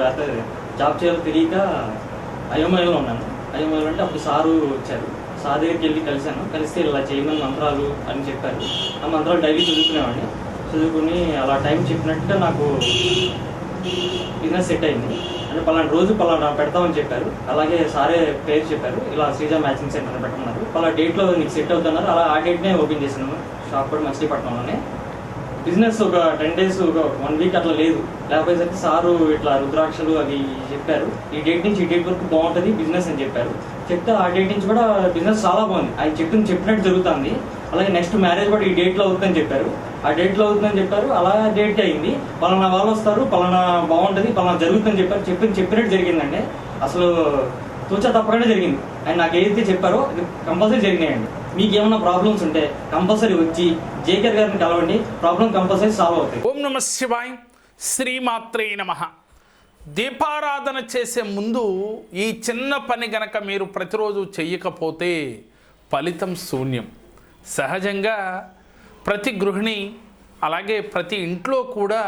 అదే జాబ్ చేయాలో తెలియక అయోమయంలో ఉన్నాను. అయోమయంలో అంటే అప్పుడు సారు వచ్చారు. సార్ దగ్గరికి వెళ్ళి కలిస్తే ఇలా చేయమని మంత్రాలు అని చెప్పారు. ఆ మంత్రాలు డైలీ చదువుకుని అలా టైం చెప్పినట్టుగా నాకు బిజినెస్ సెట్ అయింది. అంటే పలానా రోజు పలానా పెడతామని చెప్పారు. అలాగే సారే పేరు చెప్పారు, ఇలా శ్రీజ మ్యాచింగ్ సెంటర్ అని పెట్టమన్నారు. పలానా డేట్లో నీకు సెట్ అవుతున్నారు. అలా ఆ డేట్నే ఓపెన్ చేసినాము షాప్ కూడా మచిలీపట్నంలోనే. బిజినెస్ ఒక 10 days ఒక 1 week అట్లా లేదు. లేకపోతే సారు ఇట్లా రుద్రాక్షలు అవి చెప్పారు, ఈ డేట్ నుంచి ఈ డేట్ వరకు బాగుంటుంది బిజినెస్ అని చెప్పారు. చెప్తే ఆ డేట్ నుంచి కూడా బిజినెస్ చాలా బాగుంది. ఆయన చెప్పినట్టు జరుగుతుంది. అలాగే నెక్స్ట్ మ్యారేజ్ కూడా ఈ డేట్లో అవుతుందని చెప్పారు. ఆ డేట్లో అవుతుందని చెప్పారు. అలా డేట్ అయింది. పలానా వాళ్ళు వస్తారు, పలానా బాగుంటుంది, పలానా జరుగుతుందని చెప్పారు. చెప్పినట్టు జరిగిందండి. అసలు తూచా తప్పకుండా జరిగింది. ఆయన నాకు ఏదైతే చెప్పారో అది కంపల్సరీ జరిగినాయండి. మీకు ఏమైనా ప్రాబ్లమ్స్ ఉంటే కంపల్సరీ వచ్చి జేకేఆర్ గారిని కలవండి, ప్రాబ్లం కంపల్సరీ సాల్వ్ అవుతాయి. ఓం నమ శివాయ, శ్రీమాత్రే నమః. దీపారాధన చేసే ముందు ఈ చిన్న పని గనక మీరు ప్రతిరోజు చెయ్యకపోతే ఫలితం శూన్యం. సహజంగా ప్రతి గృహిణి అలాగే ప్రతి ఇంట్లో కూడా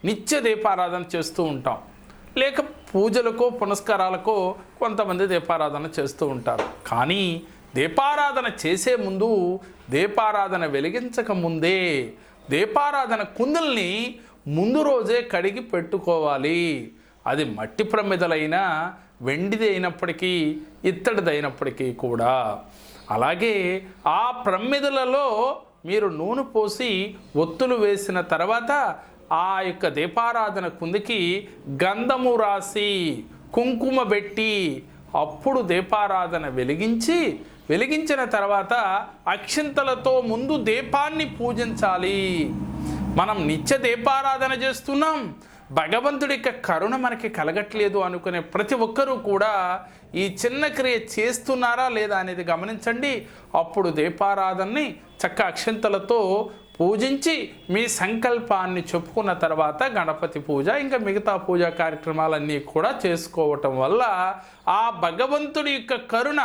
నిత్య దీపారాధన చేస్తూ ఉంటాం. లేక పూజలకో పునస్కారాలకో కొంతమంది దీపారాధన చేస్తూ ఉంటారు. కానీ దీపారాధన చేసే ముందు, దీపారాధన వెలిగించక ముందే దీపారాధన కుందుల్ని ముందు రోజే కడిగి పెట్టుకోవాలి. అది మట్టి ప్రమిదలైనా వెండిది అయినప్పటికీ ఇత్తడిదైనప్పటికీ కూడా. అలాగే ఆ ప్రమిదలలో మీరు నూనె పోసి ఒత్తులు వేసిన తర్వాత ఆ యొక్క దీపారాధన కుందికి గంధము రాసి కుంకుమ పెట్టి అప్పుడు దీపారాధన వెలిగించిన తర్వాత అక్షింతలతో ముందు దీపాన్ని పూజించాలి. మనం నిత్య దీపారాధన చేస్తున్నాం, భగవంతుడి యొక్క కరుణ మనకి కలగట్లేదు అనుకునే ప్రతి ఒక్కరూ కూడా ఈ చిన్న క్రియ చేస్తున్నారా లేదా అనేది గమనించండి. అప్పుడు దీపారాధనని చక్క అక్షింతలతో పూజించి మీ సంకల్పాన్ని చెప్పుకున్న తర్వాత గణపతి పూజ ఇంకా మిగతా పూజా కార్యక్రమాలన్నీ కూడా చేసుకోవటం వల్ల ఆ భగవంతుడి యొక్క కరుణ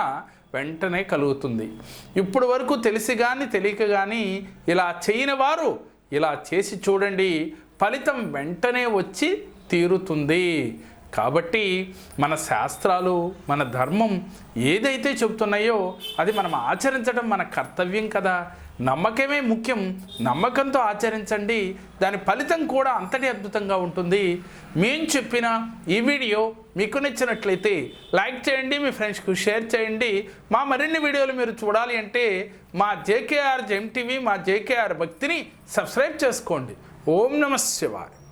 వెంటనే కలుగుతుంది. ఇప్పుడు వరకు తెలిసి కానీ తెలియక కానీ ఇలా చేయని వారు ఇలా చేసి చూడండి, ఫలితం వెంటనే వచ్చి తీరుతుంది. కాబట్టి మన శాస్త్రాలు, మన ధర్మం ఏదైతే చెబుతున్నాయో అది మనం ఆచరించడం మన కర్తవ్యం కదా. నమ్మకమే ముఖ్యం. నమ్మకంతో ఆచరించండి, దాని ఫలితం కూడా అంతటి అద్భుతంగా ఉంటుంది. మేము చెప్పిన ఈ వీడియో మీకు నచ్చినట్లయితే లైక్ చేయండి, మీ ఫ్రెండ్స్కి షేర్ చేయండి. మా మరిన్ని వీడియోలు మీరు చూడాలి అంటే మా జేకేఆర్ జెమ్ టీవీ, మా జేకేఆర్ భక్తిని సబ్స్క్రైబ్ చేసుకోండి. ఓం నమః శివాయ.